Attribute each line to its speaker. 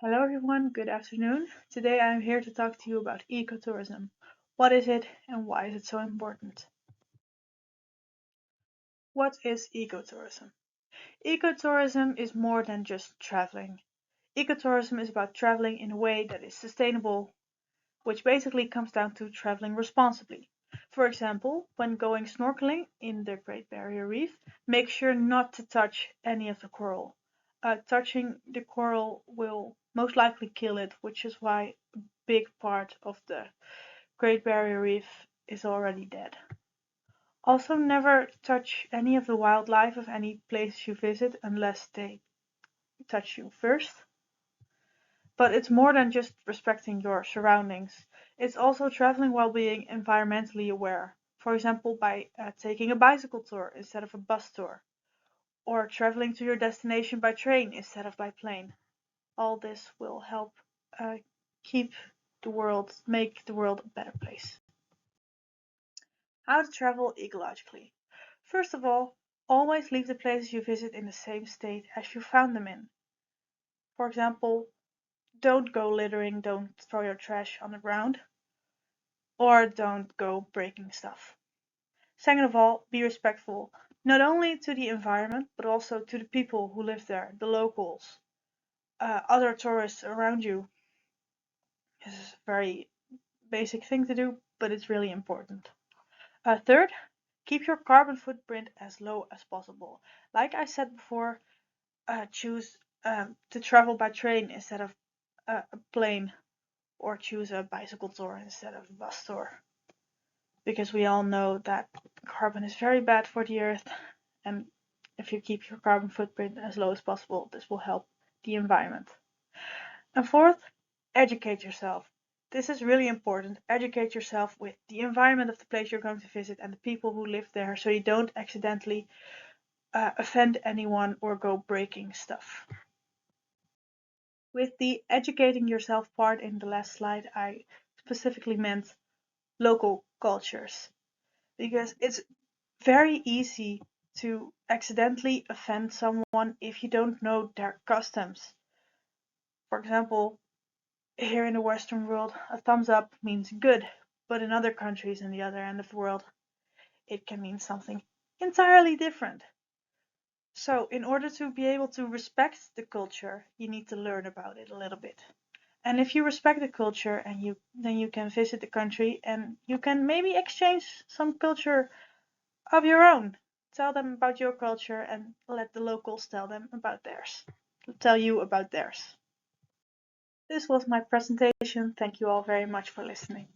Speaker 1: Hello everyone, good afternoon. Today I am here to talk to you about ecotourism. What is it and why is it so important? What is ecotourism? Ecotourism is more than just traveling. Ecotourism is about traveling in a way that is sustainable, which basically comes down to traveling responsibly. For example, when going snorkeling in the Great Barrier Reef, make sure not to touch any of the coral. Touching the coral will most likely kill it, which is why a big part of the Great Barrier Reef is already dead. Also, never touch any of the wildlife of any place you visit unless they touch you first. But it's more than just respecting your surroundings. It's also traveling while being environmentally aware. For example, by taking a bicycle tour instead of a bus tour, or traveling to your destination by train instead of by plane. All this will help uh, make the world a better place. How to travel ecologically. First of all, always leave the places you visit in the same state as you found them in. For example, don't go littering, don't throw your trash on the ground, or don't go breaking stuff. Second of all, be respectful, not only to the environment, but also to the people who live there, the locals, other tourists around you. This is a very basic thing to do, but it's really important. Third, keep your carbon footprint as low as possible. Like I said before, choose to travel by train instead of a plane, or choose a bicycle tour instead of a bus tour. Because we all know that carbon is very bad for the earth, and if you keep your carbon footprint as low as possible, this will help the environment. And fourth, educate yourself. This is really important. Educate yourself with the environment of the place you're going to visit and the people who live there, so you don't accidentally offend anyone or go breaking stuff. With the educating yourself part in the last slide, I specifically meant local cultures, because it's very easy to accidentally offend someone if you don't know their customs. For example, here in the Western world, a thumbs up means good, but in other countries in the other end of the world, it can mean something entirely different. So, in order to be able to respect the culture, you need to learn about it a little bit. And if you respect the culture, and then you can visit the country and you can maybe exchange some culture of your own. Tell them about your culture and let the locals tell them about theirs. Tell you about theirs. This was my presentation. Thank you all very much for listening.